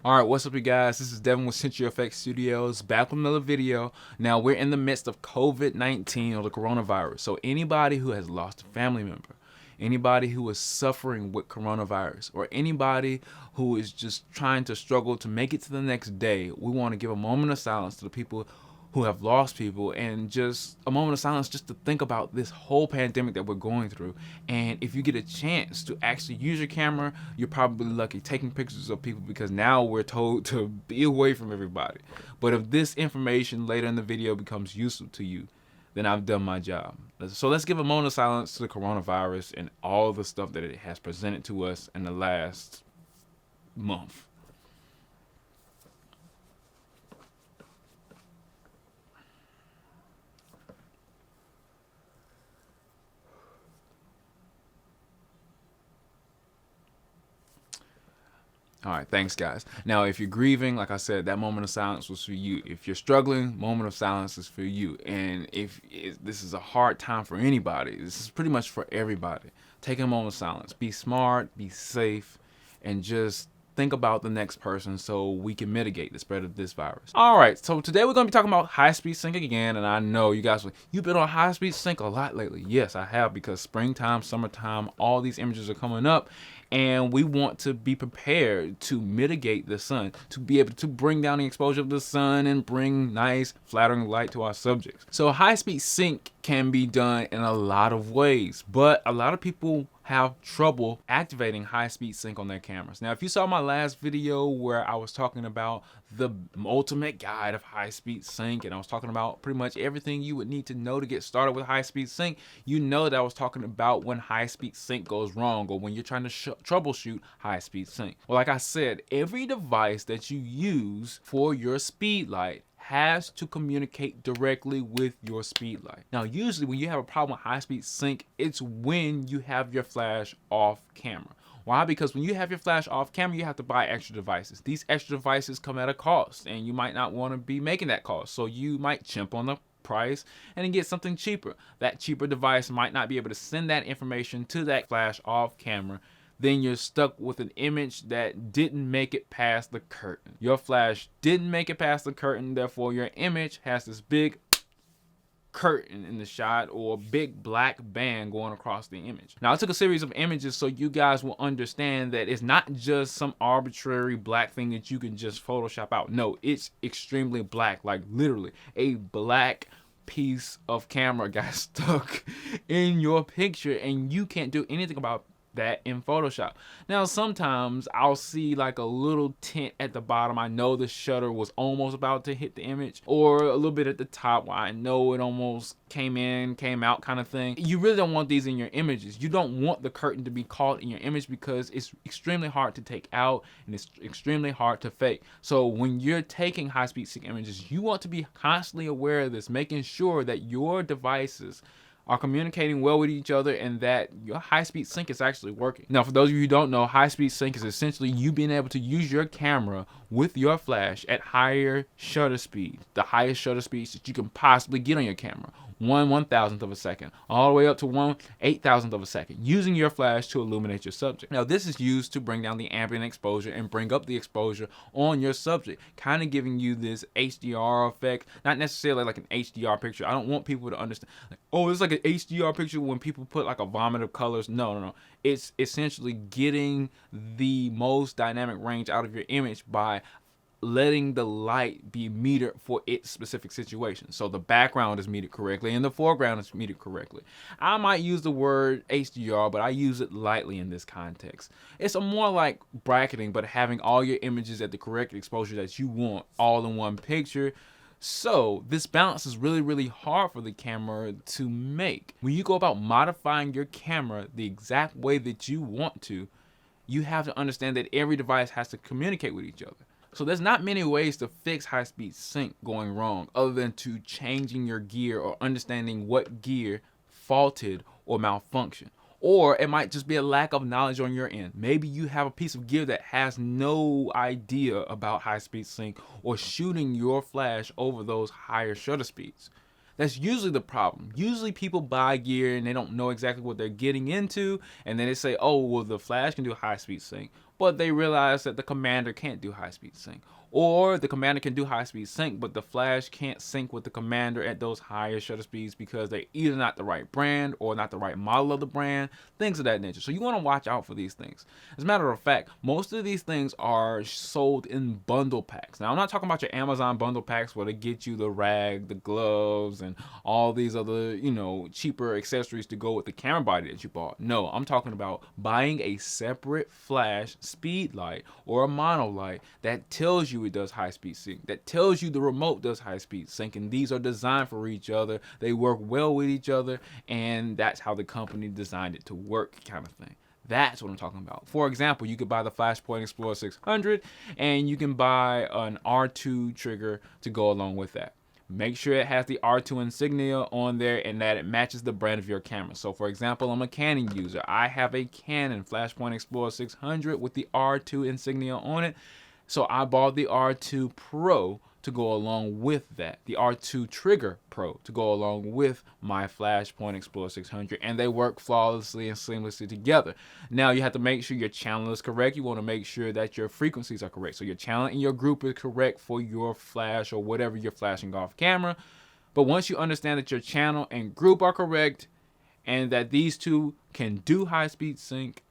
Alright, what's up you guys? This is Devin with CenturyFX Studios, back with another video. Now we're in the midst of COVID-19 or the coronavirus. So anybody who has lost a family member, anybody who is suffering with coronavirus, or anybody who is just trying to struggle to make it to the next day, we want to give a moment of silence to the people who have lost people, and just a moment of silence just to think about this whole pandemic that we're going through. And if you get a chance to actually use your camera, you're probably lucky taking pictures of people, because now we're told to be away from everybody. But if this information later in the video becomes useful to you, then I've done my job. So let's give a moment of silence to the coronavirus and all the stuff that it has presented to us in the last month. All right, thanks guys. Now, if you're grieving, like I said, that moment of silence was for you. If you're struggling, moment of silence is for you. And if this is a hard time for anybody, this is pretty much for everybody. Take a moment of silence. Be smart, be safe, and just think about the next person so we can mitigate the spread of this virus. All right, so today we're going to be talking about high-speed sync again, and I know you guys, you've been on high-speed sync a lot lately. Yes, I have, because springtime, summertime, all these images are coming up, and we want to be prepared to mitigate the sun, to be able to bring down the exposure of the sun and bring nice, flattering light to our subjects. So high-speed sync can be done in a lot of ways, but a lot of people have trouble activating high-speed sync on their cameras. Now, if you saw my last video where I was talking about the ultimate guide of high-speed sync, and I was talking about pretty much everything you would need to know to get started with high-speed sync, you know that I was talking about when high-speed sync goes wrong, or when you're trying to troubleshoot high-speed sync. Well, like I said, every device that you use for your Speedlight has to communicate directly with your Speedlight. Now, usually when you have a problem with high-speed sync, it's when you have your flash off camera. Why? Because when you have your flash off camera, you have to buy extra devices. These extra devices come at a cost, and you might not want to be making that cost. So you might chimp on the price and then get something cheaper. That cheaper device might not be able to send that information to that flash off camera. Then you're stuck with an image that didn't make it past the curtain. Your flash didn't make it past the curtain, therefore your image has this big curtain in the shot, or big black band going across the image. Now, I took a series of images so you guys will understand that it's not just some arbitrary black thing that you can just Photoshop out. No, it's extremely black, like literally a black piece of camera got stuck in your picture, and you can't do anything about that in Photoshop. Now, sometimes I'll see like a little tint at the bottom. I know the shutter was almost about to hit the image, or a little bit at the top where I know it almost came in, came out kind of thing. You really don't want these in your images. You don't want the curtain to be caught in your image, because it's extremely hard to take out and it's extremely hard to fake. So when you're taking high-speed sync images, you want to be constantly aware of this, making sure that your devices are communicating well with each other and that your high-speed sync is actually working. Now, for those of you who don't know, high-speed sync is essentially you being able to use your camera with your flash at higher shutter speed, the highest shutter speeds that you can possibly get on your camera. 1/1000th of a second, all the way up to 1/8000th of a second, using your flash to illuminate your subject. Now, this is used to bring down the ambient exposure and bring up the exposure on your subject, kind of giving you this HDR effect. Not necessarily like an HDR picture. I don't want people to understand, like, oh, it's like an HDR picture when people put like a vomit of colors. No. It's essentially getting the most dynamic range out of your image by letting the light be metered for its specific situation. So the background is metered correctly and the foreground is metered correctly. I might use the word HDR, but I use it lightly in this context. It's a more like bracketing, but having all your images at the correct exposure that you want all in one picture. So this balance is really, really hard for the camera to make. When you go about modifying your camera the exact way that you want to, you have to understand that every device has to communicate with each other. So there's not many ways to fix high-speed sync going wrong other than to changing your gear or understanding what gear faulted or malfunctioned. Or it might just be a lack of knowledge on your end. Maybe you have a piece of gear that has no idea about high-speed sync or shooting your flash over those higher shutter speeds. That's usually the problem. Usually people buy gear and they don't know exactly what they're getting into, and then they say, oh, well, the flash can do high-speed sync, but they realize that the commander can't do high-speed sync. Or the commander can do high-speed sync, but the flash can't sync with the commander at those higher shutter speeds because they're either not the right brand or not the right model of the brand, things of that nature. So you want to watch out for these things. As a matter of fact, most of these things are sold in bundle packs. Now, I'm not talking about your Amazon bundle packs where they get you the rag, the gloves, and all these other, cheaper accessories to go with the camera body that you bought. No, I'm talking about buying a separate flash Speedlight or a monolight that tells you it does high-speed sync, that tells you the remote does high-speed sync, and these are designed for each other. They work well with each other, and that's how the company designed it to work, kind of thing. That's what I'm talking about. For example, you could buy the Flashpoint Explorer 600, and you can buy an R2 trigger to go along with that. Make sure it has the R2 insignia on there and that it matches the brand of your camera. So for example, I'm a Canon user. I have a Canon Flashpoint Explorer 600 with the R2 insignia on it. So I bought the R2 Pro to go along with that, the R2 Trigger Pro to go along with my Flashpoint Explorer 600, and they work flawlessly and seamlessly together. Now you have to make sure your channel is correct. You want to make sure that your frequencies are correct. So your channel and your group is correct for your flash or whatever you're flashing off camera. But once you understand that your channel and group are correct and that these two can do high-speed sync,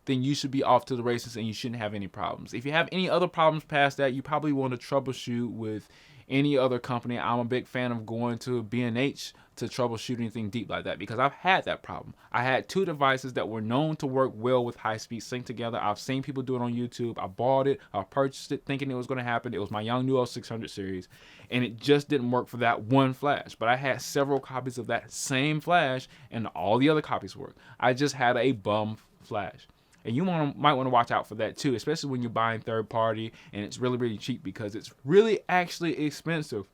then you should be off to the races and you shouldn't have any problems. If you have any other problems past that, you probably want to troubleshoot with any other company. I'm a big fan of going to B&H to troubleshoot anything deep like that because I've had that problem. I had two devices that were known to work well with high-speed sync together. I've seen people do it on YouTube. I bought it. I purchased it thinking it was going to happen. It was my Yongnuo 600 series, and it just didn't work for that one flash. But I had several copies of that same flash, and all the other copies worked. I just had a bum flash. And you might want to watch out for that too, especially when you're buying third party and it's really, really cheap because it's really actually expensive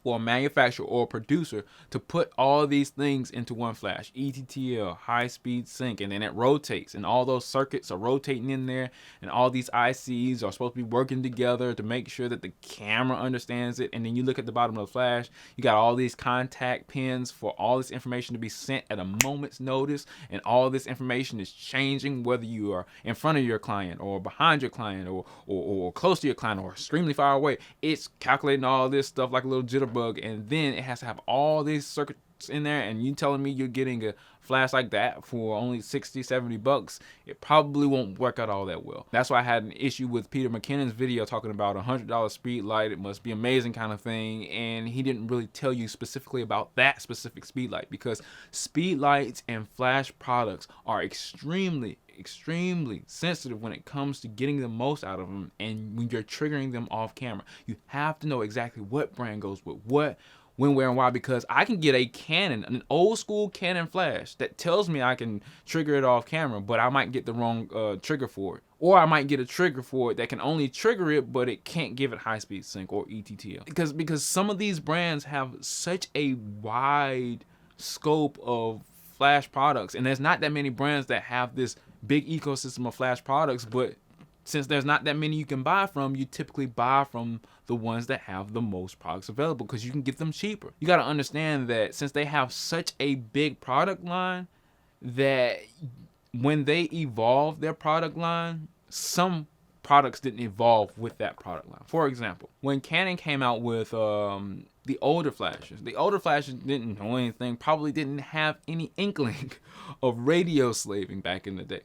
for a manufacturer or a producer to put all these things into one flash. ETTL, high speed sync, and then it rotates, and all those circuits are rotating in there, and all these ICs are supposed to be working together to make sure that the camera understands it. And then you look at the bottom of the flash, you got all these contact pins for all this information to be sent at a moment's notice, and all this information is changing whether you are in front of your client or behind your client or close to your client or extremely far away. It's calculating all this stuff like a little jitterbug, and then it has to have all these circuits in there, and you telling me you're getting a flash like that for only $60-$70, it probably won't work out all that well. That's why I had an issue with Peter McKinnon's video talking about $100 Speedlight. It must be amazing kind of thing, and he didn't really tell you specifically about that specific Speedlight because Speedlights and flash products are extremely sensitive when it comes to getting the most out of them, and when you're triggering them off camera, you have to know exactly what brand goes with what, when, where, and why, because I can get a Canon, an old school Canon flash that tells me I can trigger it off camera, but I might get the wrong trigger for it. Or I might get a trigger for it that can only trigger it, but it can't give it high-speed sync or ETTL. Because some of these brands have such a wide scope of flash products, and there's not that many brands that have this big ecosystem of flash products, but since there's not that many you can buy from, you typically buy from the ones that have the most products available because you can get them cheaper. You got to understand that since they have such a big product line, that when they evolve their product line, some products didn't evolve with that product line. For example, when Canon came out with the older flashes didn't know anything, probably didn't have any inkling of radio slaving back in the day.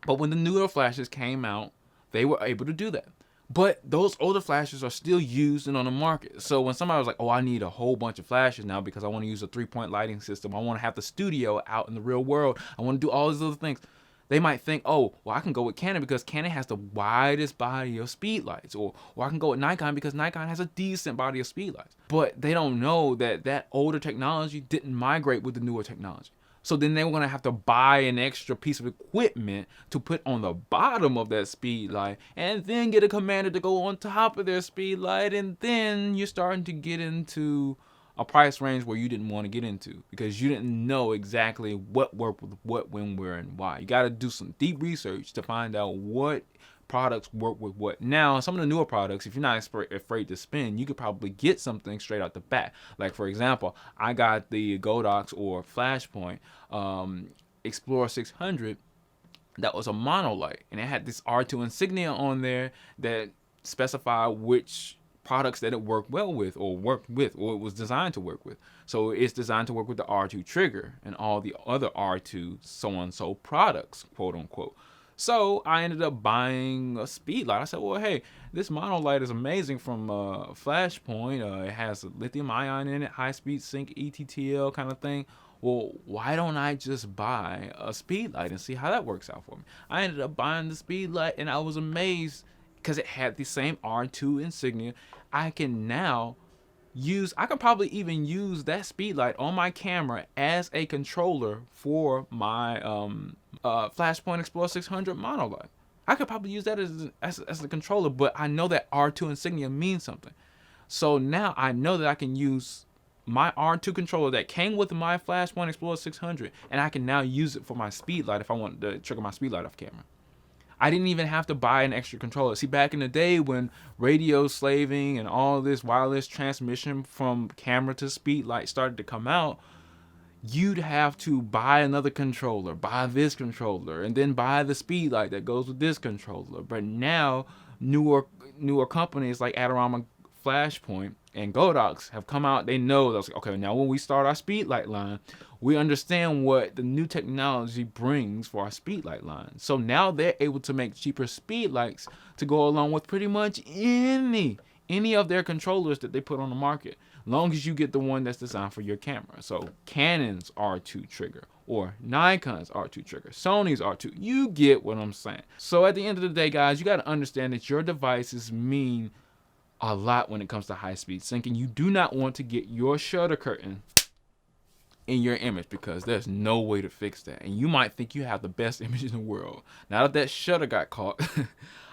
But when the newer flashes came out, they were able to do that. But those older flashes are still used and on the market. So when somebody was like, oh, I need a whole bunch of flashes now because I want to use a 3-point lighting system, I want to have the studio out in the real world, I want to do all these other things, they might think, oh, well, I can go with Canon because Canon has the widest body of speedlights, or I can go with Nikon because Nikon has a decent body of speedlights. But they don't know that that older technology didn't migrate with the newer technology. So then they're going to have to buy an extra piece of equipment to put on the bottom of that Speedlight, and then get a commander to go on top of their Speedlight, and then you're starting to get into a price range where you didn't want to get into because you didn't know exactly what worked with what, when, where, and why. You got to do some deep research to find out what products work with what. Now, some of the newer products, if you're not afraid to spend, you could probably get something straight out the bat. Like, for example, I got the Godox or Flashpoint Explorer 600, that was a monolight, and it had this R2 insignia on there that specified which products that it worked well with, or it was designed to work with. So it's designed to work with the R2 trigger and all the other R2 so-and-so products, quote unquote. So I ended up buying a Speedlight. I said, well, hey, this monolight is amazing from Flashpoint. It has a lithium ion in it, high speed sync, ETTL kind of thing. Well, why don't I just buy a Speedlight and see how that works out for me? I ended up buying the Speedlight, and I was amazed because it had the same R2 insignia. I can probably even use that Speedlight on my camera as a controller for my Flashpoint Explorer 600 monolight. I could probably use that as a controller, but I know that R2 insignia means something. So now I know that I can use my R2 controller that came with my Flashpoint Explorer 600, and I can now use it for my Speedlight if I want to trigger my Speedlight off camera. I didn't even have to buy an extra controller. See, back in the day when radio slaving and all this wireless transmission from camera to Speedlight started to come out, you'd have to buy another controller, buy this controller, and then buy the Speedlight that goes with this controller. But now, newer companies like Adorama, Flashpoint, and Godox have come out. They know that's like, okay, now when we start our Speedlight line, we understand what the new technology brings for our Speedlight line. So now they're able to make cheaper Speedlights to go along with pretty much any of their controllers that they put on the market, long as you get the one that's designed for your camera. So Canon's R2 trigger, or Nikon's R2 trigger, Sony's R2. You get what I'm saying. So at the end of the day, guys, you got to understand that your devices mean a lot when it comes to high-speed syncing. You do not want to get your shutter curtain in your image, because there's no way to fix that. And you might think you have the best image in the world. Now that that shutter got caught,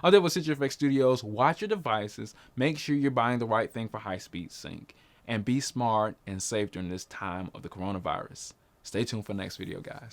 I'm there with CenturyFX Studios. Watch your devices. Make sure you're buying the right thing for high-speed sync. And be smart and safe during this time of the coronavirus. Stay tuned for the next video, guys.